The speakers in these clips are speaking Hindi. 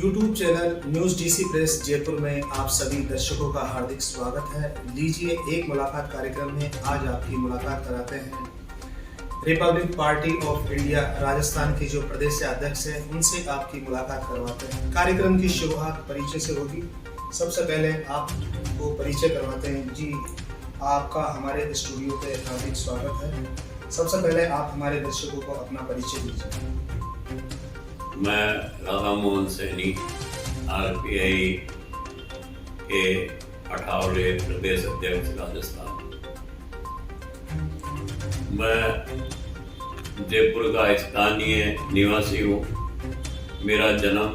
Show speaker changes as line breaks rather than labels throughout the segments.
YouTube channel news DC press Jaipur में आप सभी दर्शकों का हार्दिक स्वागत है। लीजिए एक मुलाकात कार्यक्रम में आज आपकी मुलाकात कराते हैं Republic party of India Rajasthan के जो प्रदेश अध्यक्ष हैं उनसे आपकी मुलाकात करवाते हैं। कार्यक्रम की शुरुआत परिचय से होगी। सबसे पहले आपको परिचय करवाते हैं। जी, आपका हमारे स्टूडियो पे हार्दिक स्वागत है। सबसे पहले आप हमारे दर्शकों को अपना परिचय दीजिए।
मैं राधा मोहन सैनी आरपीआई के 18वें प्रदेश अध्यक्ष राजस्थान। मैं जयपुर का स्थानीय निवासी हूँ। मेरा जन्म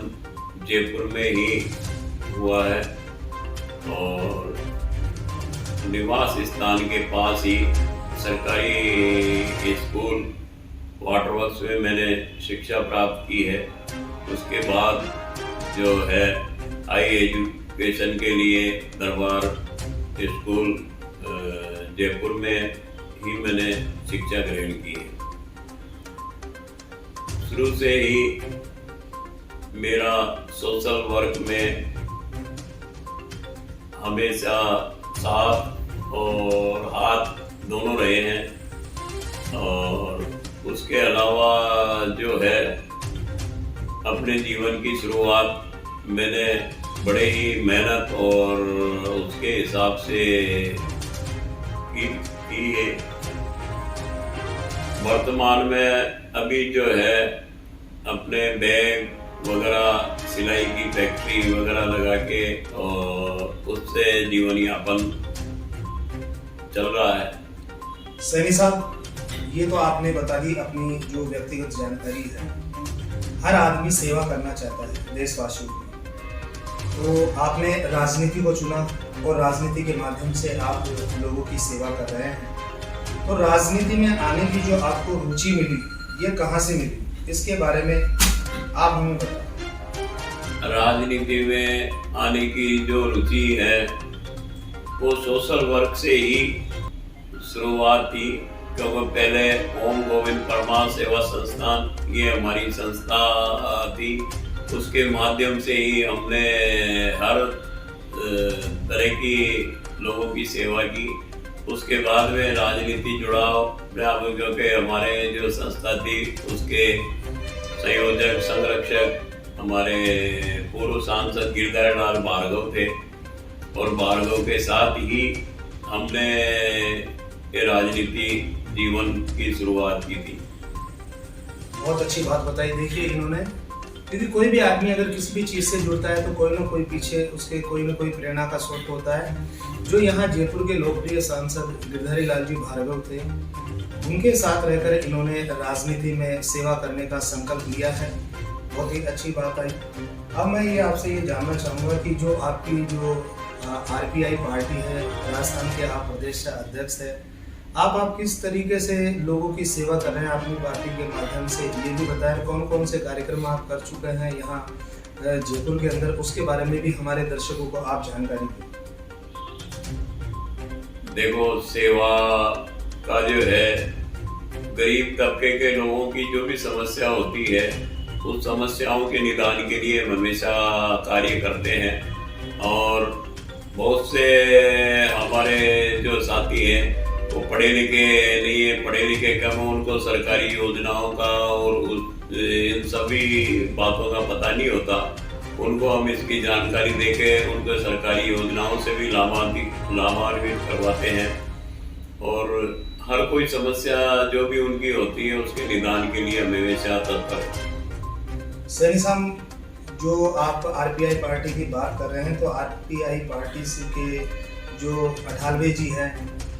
जयपुर में ही हुआ है और निवास स्थान के पास ही सरकारी स्कूल वाटर वर्क्स में मैंने शिक्षा प्राप्त की है। उसके बाद जो है हाई एजुकेशन के लिए दरबार स्कूल जयपुर में ही मैंने शिक्षा ग्रहण की है। शुरू से ही मेरा सोशल वर्क में हमेशा साथ और हाथ दोनों रहे हैं और उसके अलावा जो है अपने जीवन की शुरुआत मैंने बड़े ही मेहनत और उसके हिसाब से की है। वर्तमान में अभी जो है अपने बैग वगैरह सिलाई की फैक्ट्री वगैरह लगा के और उससे जीवन यापन चल रहा है।
सैनी साहब, ये तो आपने बता दी अपनी जो व्यक्तिगत जानकारी है। हर आदमी सेवा करना चाहता है देशवासियों की, तो आपने राजनीति को चुना और राजनीति के माध्यम से आप लोगों की सेवा कर रहे हैं। तो राजनीति में आने की जो आपको रुचि मिली, ये कहाँ से मिली, इसके बारे में आप हमें बताएं।
राजनीति में आने की जो रुचि है वो सोशल वर्क से ही शुरुआत थी। क्योंकि पहले ओम गोविंद परमार सेवा संस्थान ये हमारी संस्था थी। उसके माध्यम से ही हमने हर तरह की लोगों की सेवा की। उसके बाद में राजनीति जुड़ाव क्योंकि हमारे जो संस्था थी उसके संयोजक संरक्षक हमारे पूर्व सांसद गिरधर लाल भार्गव थे और भार्गव के साथ ही हमने ये राजनीति जीवन की शुरुआत की थी।
बहुत अच्छी बात बताई। देखिए, इन्होंने यदि कोई भी आदमी अगर किसी भी चीज़ से जुड़ता है तो कोई ना कोई पीछे उसके कोई ना कोई प्रेरणा का स्रोत होता है। जो यहाँ जयपुर के लोकप्रिय सांसद गिरधारी लाल जी भार्गव थे, उनके साथ रहकर इन्होंने राजनीति में सेवा करने का संकल्प लिया है। बहुत ही अच्छी बात आई। अब मैं ये आपसे ये जानना चाहूँगा कि जो आपकी जो आरपीआई पार्टी है, राजस्थान के आप प्रदेश अध्यक्ष है, आप किस तरीके से लोगों की सेवा कर रहे हैं अपनी पार्टी के माध्यम से, ये भी बताएं। कौन कौन से कार्यक्रम आप कर चुके हैं यहाँ जयपुर के अंदर, उसके बारे में भी हमारे दर्शकों को आप जानकारी दें।
देखो, सेवा का जो है गरीब तबके के लोगों की जो भी समस्या होती है उस समस्याओं के निदान के लिए हम हमेशा कार्य करते हैं। और बहुत से हमारे जो साथी हैं वो पढ़े लिखे नहीं है, पढ़े लिखे कम है, उनको सरकारी योजनाओं का और इन सभी बातों का पता नहीं होता। उनको हम इसकी जानकारी देके उनको सरकारी योजनाओं से भी लाभान्वित करवाते हैं और हर कोई समस्या जो भी उनकी होती है उसके निदान के लिए हम हमेशा तत्पर हैं।
सैनी साहब, जो आप आरपीआई पार्टी की बात कर रहे हैं, तो आरपीआई पार्टी के जो 18वें जी हैं,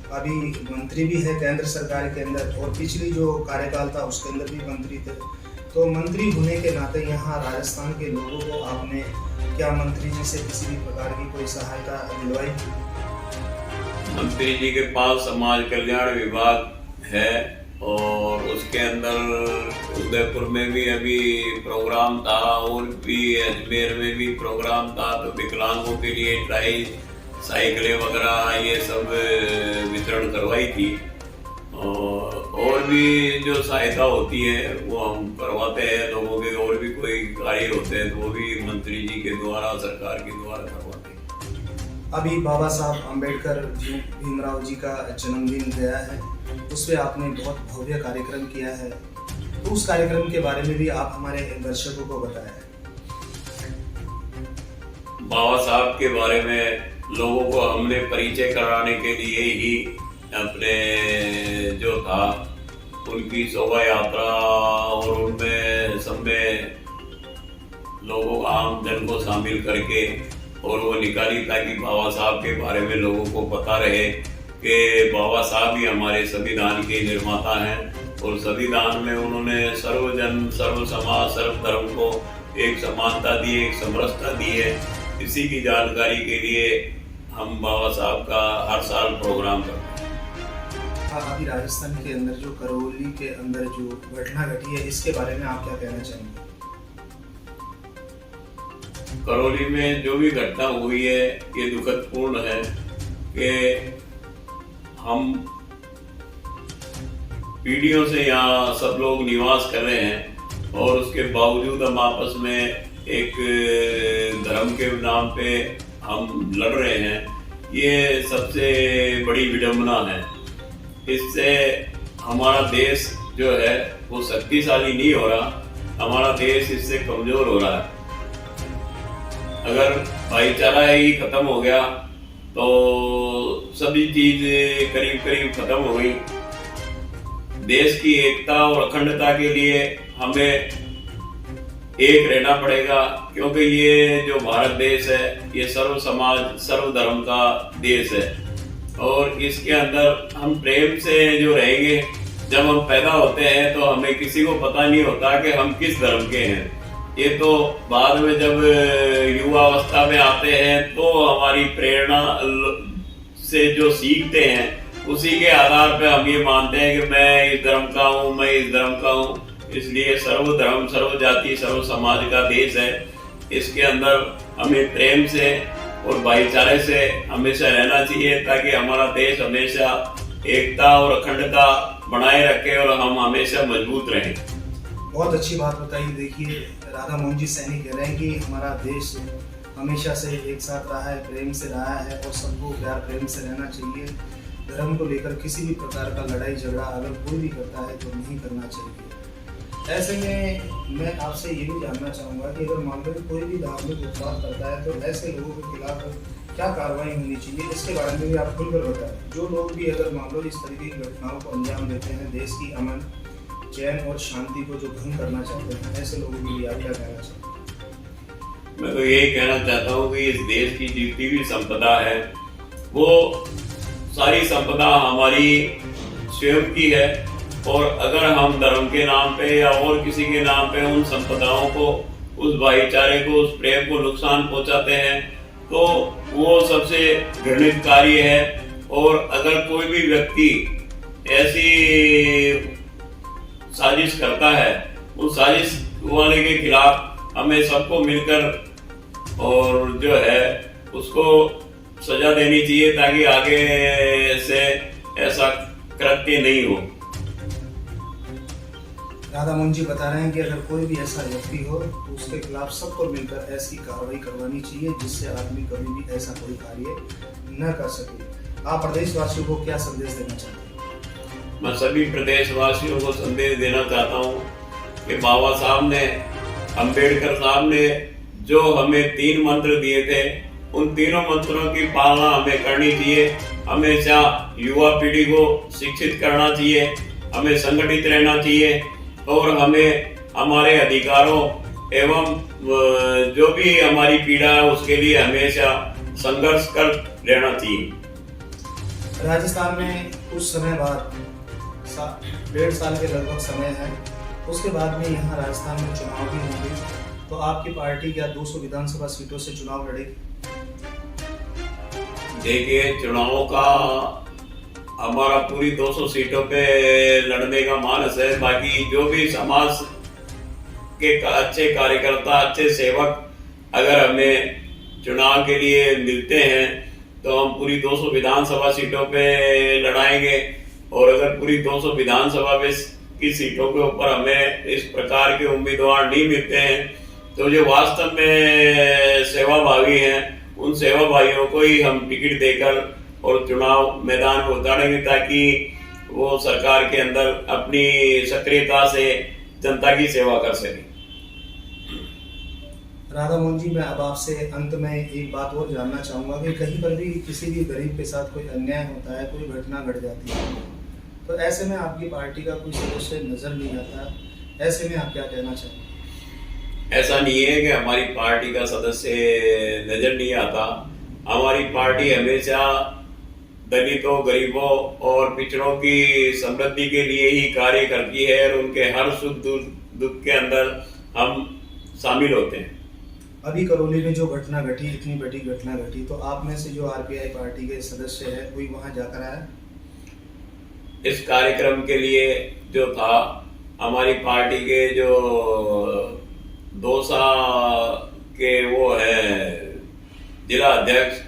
अभी मंत्री भी है केंद्र सरकार के अंदर और पिछली जो कार्यकाल था उसके अंदर भी मंत्री थे। तो मंत्री होने के नाते यहाँ राजस्थान के लोगों को आपने क्या मंत्री जी से किसी भी प्रकार की कोई सहायता दिलवाई?
मंत्री जी के पास समाज कल्याण विभाग है और उसके अंदर उदयपुर में भी अभी प्रोग्राम था और भी अजमेर में भी प्रोग्राम था। तो विकलांगों के लिए ट्राई साइकिलें वगैरह ये सब वितरण करवाई थी। और भी जो सहायता होती है वो हम करवाते हैं लोगों के, और भी कोई कार्य होते हैं तो वो भी मंत्री जी के द्वारा, सरकार के द्वारा करवाते हैं।
अभी बाबा साहब अम्बेडकर भीमराव जी का जन्मदिन गया है, उस पर आपने बहुत भव्य कार्यक्रम किया है, तो उस कार्यक्रम के बारे में भी आप हमारे दर्शकों को बताएं।
बाबा साहब के बारे में लोगों को हमने परिचय कराने के लिए ही अपने जो था उनकी शोभा यात्रा और उनमें सब में लोगों आम जन को शामिल करके और वो निकाली ताकि बाबा साहब के बारे में लोगों को पता रहे कि बाबा साहब ही हमारे संविधान के निर्माता हैं और संविधान में उन्होंने सर्वजन, सर्व समाज, सर्व धर्म को एक समानता दी, एक समरसता दी है। इसी की जानकारी के लिए हम बाबा साहब का हर साल प्रोग्राम करते हैं।
अभी राजस्थान के अंदर जो करौली के अंदर जो घटना घटी है, इसके बारे में आप क्या कहना चाहेंगे?
करौली में जो भी घटना हुई है ये दुखदपूर्ण है कि हम पीढ़ियों से यहाँ सब लोग निवास कर रहे हैं और उसके बावजूद हम आपस में एक धर्म के नाम पे हम लड़ रहे हैं। ये सबसे बड़ी विडंबना है। इससे हमारा देश जो है वो शक्तिशाली नहीं हो रहा, हमारा देश इससे कमजोर हो रहा है। अगर भाईचारा ही खत्म हो गया तो सभी चीज करीब करीब खत्म हो गई। देश की एकता और अखंडता के लिए हमें एक रहना पड़ेगा, क्योंकि ये जो भारत देश है ये सर्व समाज, सर्व धर्म का देश है और इसके अंदर हम प्रेम से जो रहेंगे। जब हम पैदा होते हैं तो हमें किसी को पता नहीं होता कि हम किस धर्म के हैं। ये तो बाद में जब युवावस्था में आते हैं तो हमारी प्रेरणा से जो सीखते हैं उसी के आधार पर हम ये मानते हैं कि मैं इस धर्म का हूँ, मैं इस धर्म का हूँ। इसलिए सर्व धर्म, सर्व जाति, सर्व समाज का देश है। इसके अंदर हमें प्रेम से और भाईचारे से हमेशा रहना चाहिए ताकि हमारा देश हमेशा एकता और अखंडता बनाए रखे और हम हमेशा मजबूत रहें।
बहुत अच्छी बात बताई। देखिए, राधा मोहन जी सैनी कह रहे हैं कि हमारा देश हमेशा से एक साथ रहा है, प्रेम से रहा है और सबको प्यार प्रेम से रहना चाहिए। धर्म को लेकर किसी भी प्रकार का लड़ाई झगड़ा अगर कोई भी करता है तो नहीं करना चाहिए। ऐसे में मैं आपसे ये भी जानना चाहूँगा कि अगर मान लो कोई भी धार्मिक उत्पाद करता है तो ऐसे लोगों के खिलाफ क्या कार्रवाई होनी चाहिए, इसके बारे में भी आप खुलकर बताएं। जो लोग भी अगर मान लो इस तरीके की घटनाओं को अंजाम देते हैं, देश की अमन, चैन और शांति को जो भंग करना चाहते हैं, ऐसे लोगों के लिए आप क्या कहना चाहते हैं?
मैं तो यही कहना चाहता हूँ कि इस देश की जितनी भी संपदा है वो सारी संपदा हमारी स्वयं की है और अगर हम धर्म के नाम पे या और किसी के नाम पे उन संपदाओं को, उस भाईचारे को, उस प्रेम को नुकसान पहुंचाते हैं तो वो सबसे घृणित कार्य है। और अगर कोई भी व्यक्ति ऐसी साजिश करता है, उस साजिश वाले के खिलाफ हमें सबको मिलकर और जो है उसको सजा देनी चाहिए ताकि आगे से ऐसा कृत्य नहीं हो।
राधा मोहन जी बता रहे हैं कि अगर कोई भी ऐसा व्यक्ति हो तो उसके खिलाफ सबको मिलकर ऐसी कार्रवाई करवानी चाहिए जिससे आदमी कभी भी ऐसा कोई कार्य न कर सके। आप प्रदेशवासियों को क्या संदेश देना चाहते हैं?
मैं सभी प्रदेशवासियों को संदेश देना चाहता हूँ कि बाबा साहब ने, अम्बेडकर साहब ने जो हमें 3 मंत्र दिए थे, उन तीनों मंत्रों की पालना हमें करनी चाहिए। हमेशा युवा पीढ़ी को शिक्षित करना चाहिए, हमें संगठित रहना चाहिए और हमें हमारे अधिकारों एवं जो भी हमारी पीड़ा है उसके लिए हमेशा संघर्ष कर रहना चाहिए।
राजस्थान में कुछ समय बाद 1.5 साल के लगभग समय है, उसके बाद में यहाँ राजस्थान में चुनाव भी होंगे, तो आपकी पार्टी क्या 200 विधानसभा सीटों से चुनाव लड़ेगी?
देखिए, चुनावों का हमारा पूरी 200 सीटों पे लड़ने का मानस है। बाकी जो भी समाज के अच्छे कार्यकर्ता, अच्छे सेवक अगर हमें चुनाव के लिए मिलते हैं तो हम पूरी 200 विधानसभा सीटों पे लड़ाएंगे और अगर पूरी 200 विधानसभा में की सीटों के ऊपर हमें इस प्रकार के उम्मीदवार नहीं मिलते हैं तो जो वास्तव में सेवाभावी हैं उन सेवाभावियों को ही हम टिकट देकर और चुनाव मैदान में उतारेंगे ताकि वो सरकार के अंदर अपनी सक्रियता से जनता की सेवा कर सके।
राधा मोहन जी, मैं अब आपसे अंत में एक बात और जानना चाहूँगा कि कहीं पर भी किसी भी गरीब के साथ कोई अन्याय होता है, कोई घटना घट जाती है, तो ऐसे में आपकी पार्टी का कोई सदस्य नज़र नहीं आता, ऐसे में आप क्या कहना चाहेंगे?
ऐसा नहीं है कि हमारी पार्टी का सदस्य नजर नहीं आता। हमारी पार्टी हमेशा दलितों, गरीबों और पिछड़ों की समृद्धि के लिए ही कार्य करती है और उनके हर सुख दुख के अंदर हम शामिल होते हैं।
अभी करौली में जो घटना घटी, इतनी बड़ी घटना घटी, तो आप में से जो आरपीआई पार्टी के सदस्य है कोई वहां जाकर आया?
इस कार्यक्रम के लिए जो था हमारी पार्टी के जो दौसा के वो है जिला अध्यक्ष,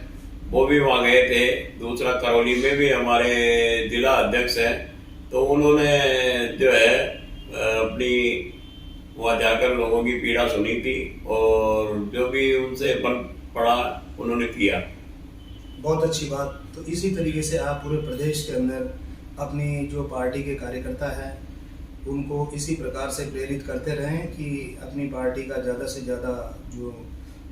वो भी वहाँ गए थे। दूसरा करौली में भी हमारे जिला अध्यक्ष है, तो उन्होंने जो है अपनी वहाँ जाकर लोगों की पीड़ा सुनी थी और जो भी उनसे बन पड़ा उन्होंने किया।
बहुत अच्छी बात। तो इसी तरीके से आप पूरे प्रदेश के अंदर अपनी जो पार्टी के कार्यकर्ता हैं उनको इसी प्रकार से प्रेरित करते रहें कि अपनी पार्टी का ज़्यादा से ज़्यादा जो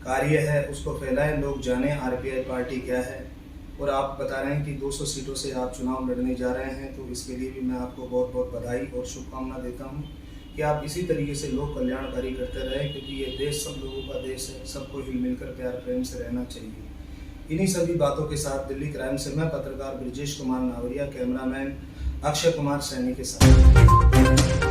कार्य है उसको फैलाएं, लोग जानें आरपीआई पार्टी क्या है। और आप बता रहे हैं कि 200 सीटों से आप चुनाव लड़ने जा रहे हैं, तो इसके लिए भी मैं आपको बहुत बहुत बधाई और शुभकामना देता हूं कि आप इसी तरीके से लोक कल्याणकारी करते रहें, क्योंकि ये देश सब लोगों का देश है, सबको हिल मिलकर प्यार प्रेम से रहना चाहिए। इन्हीं सभी बातों के साथ दिल्ली क्राइम से मैं पत्रकार ब्रजेश कुमार नावरिया, कैमरामैन अक्षय कुमार सैनी के साथ।